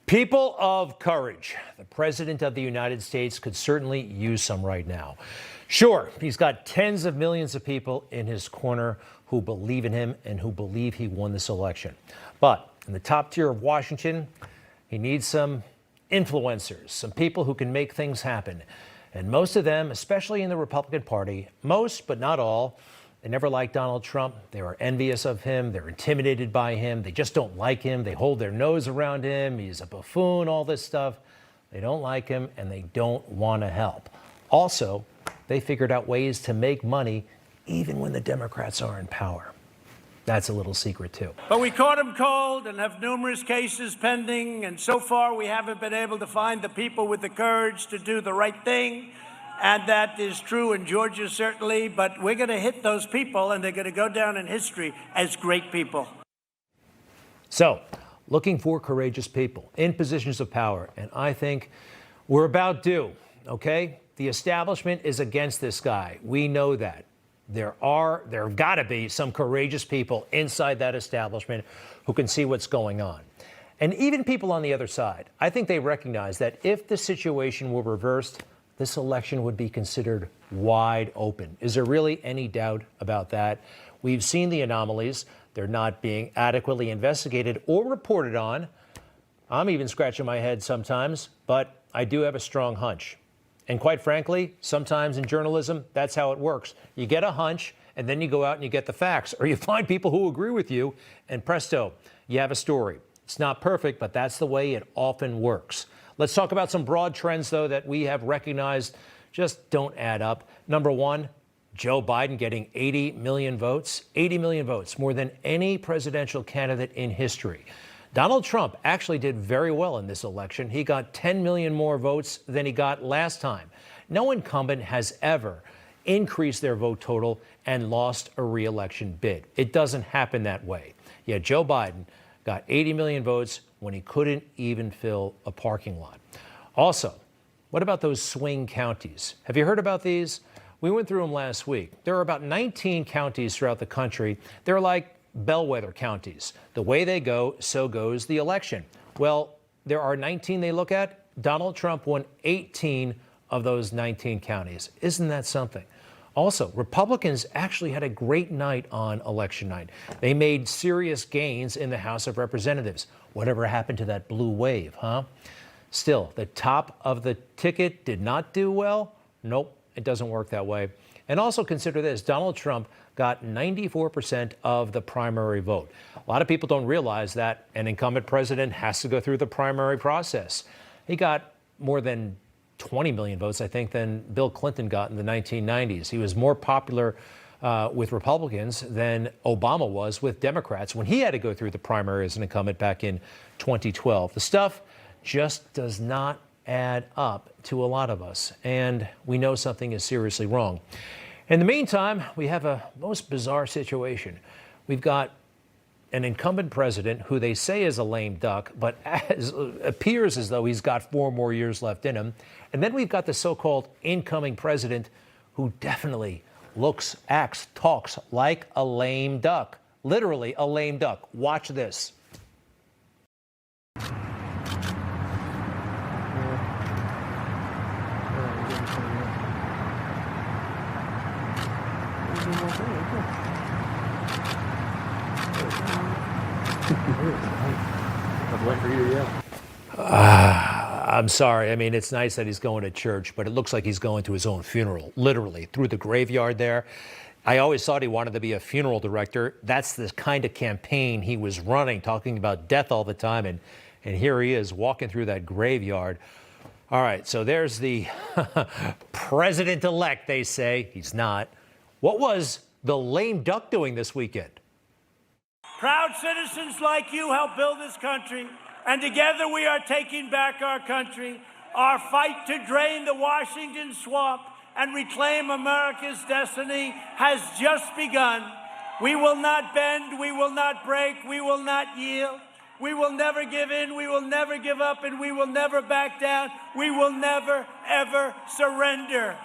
People of courage. The President of the United States could certainly use some right now. Sure, he's got tens of millions of people in his corner who believe in him and who believe he won this election. But in the top tier of Washington, he needs some influencers, some people who can make things happen. And most of them, especially in the Republican Party, most but not all, they never liked Donald Trump. They were envious of him. They're intimidated by him. They just don't like him. They hold their nose around him. He's a buffoon, all this stuff. They don't like him and they don't want to help. Also, they figured out ways to make money even when the Democrats are in power. That's a little secret, too. But we caught him cold and have numerous cases pending, and so far we haven't been able to find the people with the courage to do the right thing. And that is true in Georgia, certainly, but we're going to hit those people, and they're going to go down in history as great people. So, looking for courageous people in positions of power, and I think we're about due, okay? The establishment is against this guy. We know that. There have got to be some courageous people inside that establishment who can see what's going on. And even people on the other side, I think they recognize that if the situation were reversed, this election would be considered wide open. Is there really any doubt about that? We've seen the anomalies. They're not being adequately investigated or reported on. I'm even scratching my head sometimes, but I do have a strong hunch. And quite frankly, sometimes in journalism, that's how it works. You get a hunch, and then you go out and you get the facts, or you find people who agree with you, and presto, you have a story. It's not perfect, but that's the way it often works. Let's talk about some broad trends, though, that we have recognized just don't add up. Number one, Joe Biden getting 80 million votes. 80 million votes, more than any presidential candidate in history. Donald Trump actually did very well in this election. He got 10 million more votes than he got last time. No incumbent has ever increased their vote total and lost a re-election bid. It doesn't happen that way. Yet Joe Biden got 80 million votes when he couldn't even fill a parking lot. Also, what about those swing counties? Have you heard about these? We went through them last week. There are about 19 counties throughout the country. They're like bellwether counties. The way they go, so goes the election. Well, there are 19 they look at. Donald Trump won 18 of those 19 counties. Isn't that something? Also, Republicans actually had a great night on election night. They made serious gains in the House of Representatives. Whatever happened to that blue wave, huh? Still, the top of the ticket did not do well. Nope, it doesn't work that way. And also consider this, Donald Trump got 94% of the primary vote. A lot of people don't realize that an incumbent president has to go through the primary process. He got more than 20 million votes, I think, than Bill Clinton got in the 1990s. He was more popular with Republicans than Obama was with Democrats when he had to go through the primary as an incumbent back in 2012. The stuff just does not add up to a lot of us, and we know something is seriously wrong. In the meantime, we have a most bizarre situation. We've got an incumbent president who they say is a lame duck, but appears as though he's got 4 more years left in him. And then we've got the so-called incoming president who definitely looks, acts, talks like a lame duck. Literally a lame duck. Watch this. I'm sorry. I mean, it's nice that he's going to church, but it looks like he's going to his own funeral, literally, through the graveyard there. I always thought he wanted to be a funeral director. That's the kind of campaign he was running, talking about death all the time. And here he is walking through that graveyard. All right, so there's the president-elect, they say. He's not. What was the lame duck doing this weekend? Proud citizens like you help build this country, and together we are taking back our country. Our fight to drain the Washington swamp and reclaim America's destiny has just begun. We will not bend, we will not break, we will not yield. We will never give in, we will never give up, and we will never back down. We will never, ever surrender.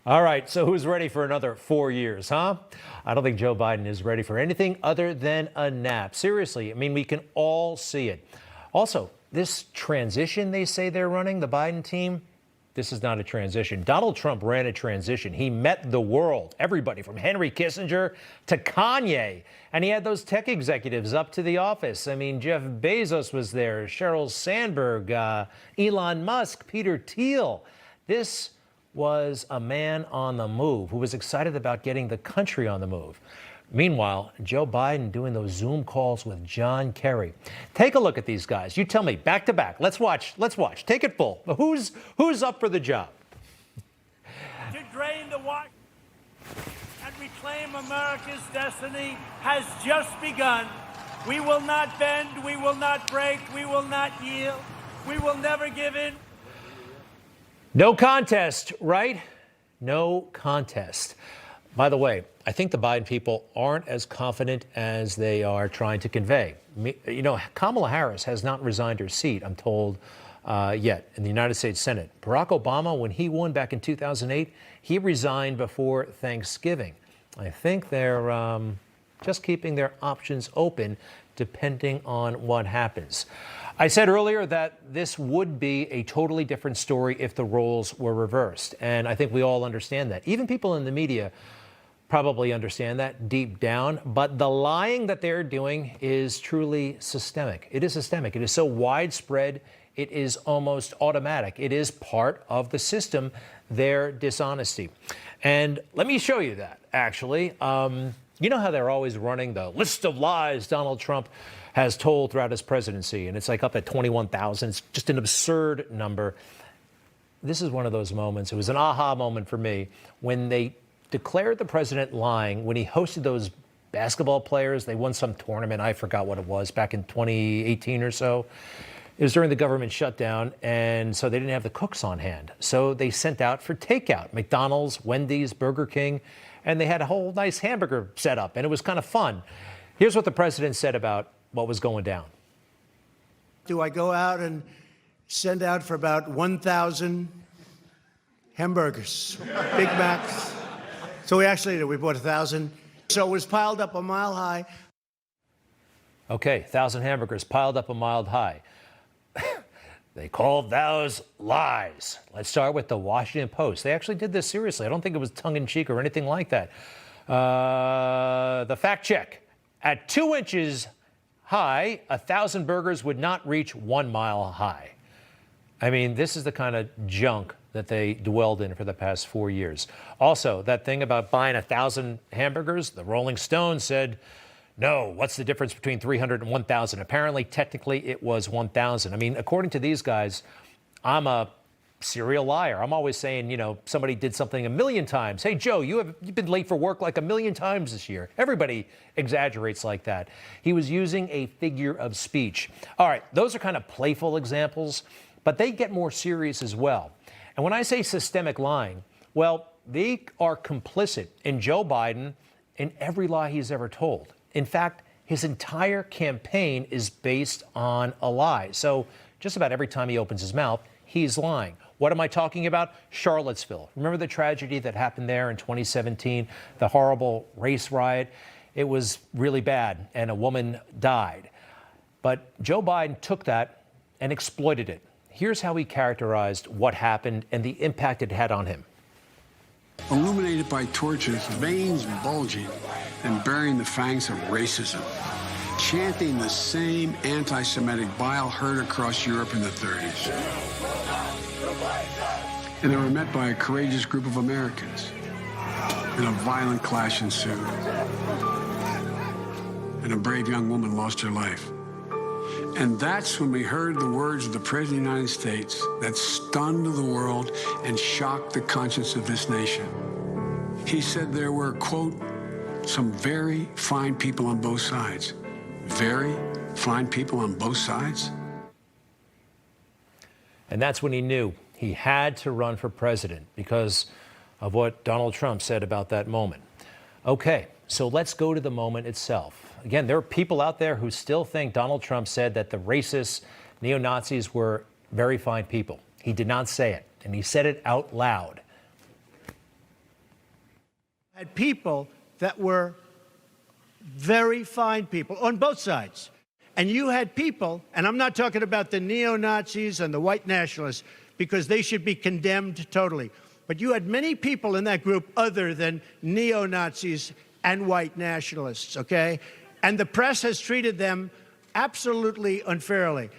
All right, so who's ready for another 4 years, huh? I don't think Joe Biden is ready for anything other than a nap. Seriously, I mean, we can all see it. Also, this transition they say they're running, the Biden team, this is not a transition. Donald Trump ran a transition. He met the world, everybody from Henry Kissinger to Kanye. And he had those tech executives up to the office. I mean, Jeff Bezos was there, Sheryl Sandberg, Elon Musk, Peter Thiel. This was a man on the move who was excited about getting the country on the move. Meanwhile, Joe Biden doing those Zoom calls with John Kerry. Take a look at these guys. You tell me, back to back. Let's watch. Take it full. Who's up for the job? To drain the water and reclaim America's destiny has just begun. We will not bend, we will not break, we will not yield, we will never give in. No contest, right? No contest. By the way, I think the Biden people aren't as confident as they are trying to convey. You know, Kamala Harris has not resigned her seat, I'm told, yet in the United States Senate. Barack Obama, when he won back in 2008, he resigned before Thanksgiving. I think they're just keeping their options open depending on what happens. I said earlier that this would be a totally different story if the roles were reversed. And I think we all understand that. Even people in the media probably understand that deep down. But the lying that they're doing is truly systemic. It is systemic. It is so widespread. It is almost automatic. It is part of the system, their dishonesty. And let me show you that, actually. You know how they're always running the list of lies Donald Trump has told throughout his presidency, and it's like up at 21,000. It's just an absurd number. This is one of those moments. It was an aha moment for me when they declared the president lying when he hosted those basketball players. They won some tournament. I forgot what it was, back in 2018 or so. It was during the government shutdown, and so they didn't have the cooks on hand. So they sent out for takeout, McDonald's, Wendy's, Burger King, and they had a whole nice hamburger set up, and it was kind of fun. Here's what the president said about what was going down. Do I go out and send out for about 1,000 hamburgers, Big Macs? So we actually did. We bought 1,000. So it was piled up a mile high. Okay, 1,000 hamburgers piled up a mile high. They called those lies. Let's start with the Washington Post. They actually did this seriously. I don't think it was tongue-in-cheek or anything like that. The fact check. At 2 inches high, 1,000 burgers would not reach 1 mile high. I mean, this is the kind of junk that they dwelled in for the past 4 years. Also, that thing about buying 1,000 hamburgers, the Rolling Stones said, no, what's the difference between 300 and 1,000? Apparently, technically, it was 1,000. I mean, according to these guys, I'm a serial liar. I'm always saying, you know, somebody did something 1,000,000 times. Hey, Joe, you've been late for work like 1,000,000 times this year. Everybody exaggerates like that. He was using a figure of speech. All right, those are kind of playful examples, but they get more serious as well. And when I say systemic lying, well, they are complicit in Joe Biden in every lie he's ever told. In fact, his entire campaign is based on a lie. So just about every time he opens his mouth, he's lying. What am I talking about? Charlottesville. Remember the tragedy that happened there in 2017, the horrible race riot? It was really bad, and a woman died. But Joe Biden took that and exploited it. Here's how he characterized what happened and the impact it had on him. Illuminated by torches, veins bulging and bearing the fangs of racism, chanting the same anti-Semitic bile heard across Europe in the 30s. And they were met by a courageous group of Americans, and a violent clash ensued. And a brave young woman lost her life. And that's when we heard the words of the President of the United States that stunned the world and shocked the conscience of this nation. He said there were, quote, some very fine people on both sides. Very fine people on both sides? And that's when he knew he had to run for president because of what Donald Trump said about that moment. Okay, so let's go to the moment itself. Again, there are people out there who still think Donald Trump said that the racists, neo-Nazis were very fine people. He did not say it, and he said it out loud. Had people that were very fine people on both sides. And you had people, and I'm not talking about the neo-Nazis and the white nationalists, because they should be condemned totally. But you had many people in that group other than neo-Nazis and white nationalists, okay? And the press has treated them absolutely unfairly.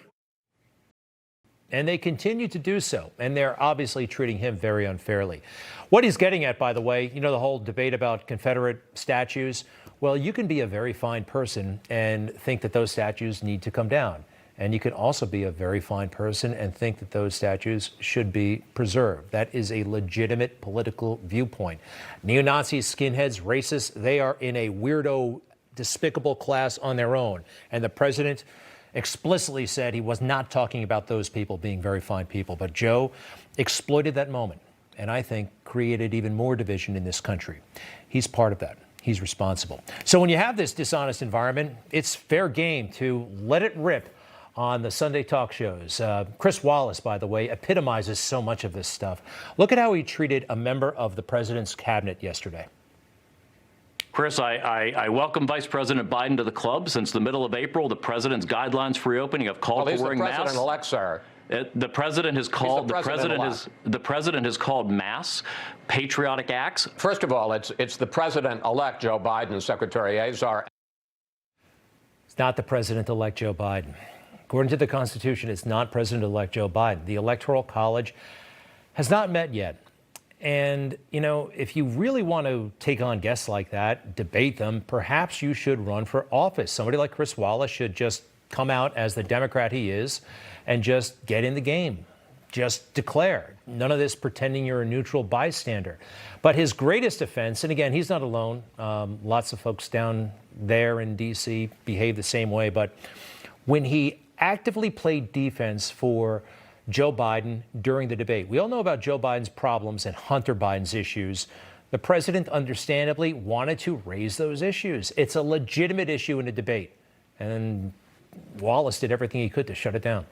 And they continue to do so. And they're obviously treating him very unfairly. What he's getting at, by the way, you know, the whole debate about Confederate statues. Well, you can be a very fine person and think that those statues need to come down. And you can also be a very fine person and think that those statues should be preserved. That is a legitimate political viewpoint. Neo-Nazis, skinheads, racists, they are in a weirdo, despicable class on their own. And the president explicitly said he was not talking about those people being very fine people. But Joe exploited that moment and I think created even more division in this country. He's part of that. He's responsible. So when you have this dishonest environment, it's fair game to let it rip on the Sunday talk shows. Chris Wallace, by the way, epitomizes so much of this stuff. Look at how he treated a member of the president's cabinet yesterday. Chris, I welcome Vice President Biden to the club. Since the middle of April, the president's guidelines for reopening have called for wearing masks. President-elect, sir. The president has called the president has called masks patriotic acts. First of all, it's the president-elect Joe Biden, Secretary Azar. It's not the president-elect Joe Biden. According to the Constitution, it's not President-elect Joe Biden. The Electoral College has not met yet. And, you know, if you really want to take on guests like that, debate them, perhaps you should run for office. Somebody like Chris Wallace should just come out as the Democrat he is and just get in the game. Just declare. None of this pretending you're a neutral bystander. But his greatest offense, and again, he's not alone. Lots of folks down there in D.C. behave the same way. But when he actively played defense for Joe Biden during the debate. We all know about Joe Biden's problems and Hunter Biden's issues. The president understandably wanted to raise those issues. It's a legitimate issue in a debate. And Wallace did everything he could to shut it down.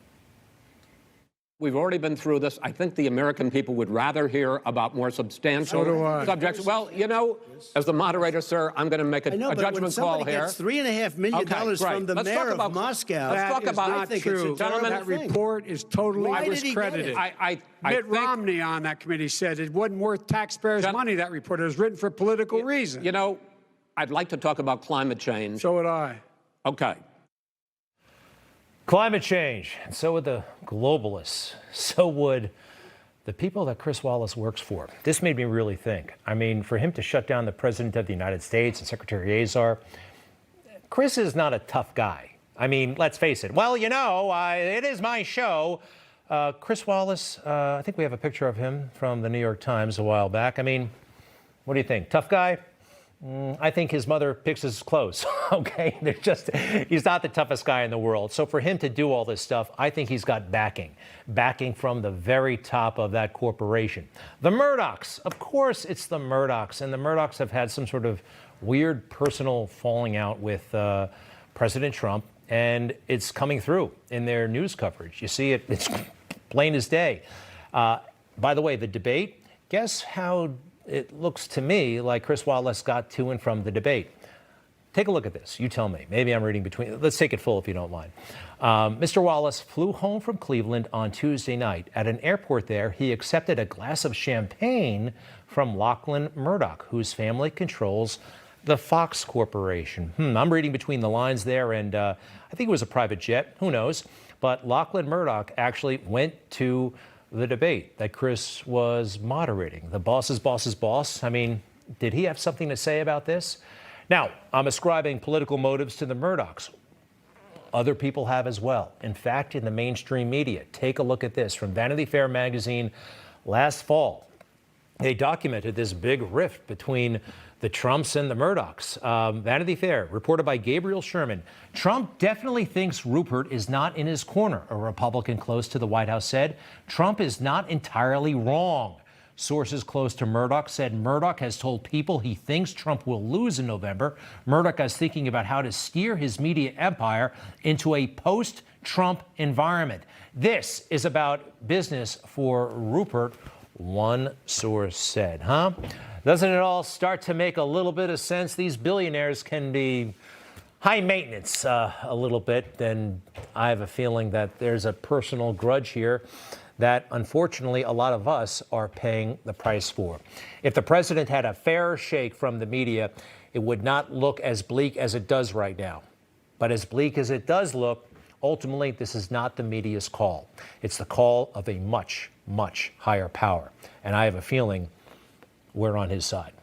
We've already been through this. I think the American people would rather hear about more substantial subjects. Well, you know, as the moderator, sir, I'm going to make a judgment call here. Gets $3.5 million from the mayor of Moscow. Let's talk about I think it's a gentlemen. That report is totally discredited. Mitt Romney on that committee said it wasn't worth taxpayers' money, that report. It was written for political reasons. You know, I'd like to talk about climate change. So would I. Okay. Climate change, and so would the globalists. So would the people that Chris Wallace works for. This made me really think. I mean, for him to shut down the President of the United States and Secretary Azar, Chris is not a tough guy. I mean, let's face it. Well, you know, it is my show. Chris Wallace, I think we have a picture of him from the New York Times a while back. I mean, what do you think? Tough guy? I think his mother picks his clothes, okay? He's not the toughest guy in the world. So for him to do all this stuff, I think he's got backing from the very top of that corporation. The Murdochs, of course it's the Murdochs, and the Murdochs have had some sort of weird personal falling out with President Trump, and it's coming through in their news coverage. You see it, it's plain as day. By the way, the debate, guess how it looks to me like Chris Wallace got to and from the debate. Take a look at this. You tell me. Maybe I'm reading between. Let's take it full if you don't mind. Mr. Wallace flew home from Cleveland on Tuesday night. At an airport there, he accepted a glass of champagne from Lachlan Murdoch, whose family controls the Fox Corporation. I'm reading between the lines there, and I think it was a private jet. Who knows? But Lachlan Murdoch actually went to the debate that Chris was moderating. The boss's boss's boss. I mean, did he have something to say about this? Now, I'm ascribing political motives to the Murdochs. Other people have as well. In fact, in the mainstream media, take a look at this from Vanity Fair magazine last fall. They documented this big rift between the Trumps and the Murdochs. Vanity Fair, reported by Gabriel Sherman. Trump definitely thinks Rupert is not in his corner, a Republican close to the White House said. Trump is not entirely wrong. Sources close to Murdoch said Murdoch has told people he thinks Trump will lose in November. Murdoch is thinking about how to steer his media empire into a post-Trump environment. This is about business for Rupert, one source said, Doesn't it all start to make a little bit of sense? These billionaires can be high maintenance a little bit, and I have a feeling that there's a personal grudge here that unfortunately a lot of us are paying the price for. If the president had a fair shake from the media, it would not look as bleak as it does right now. But as bleak as it does look, ultimately this is not the media's call. It's the call of a much, much higher power. And I have a feeling we're on his side.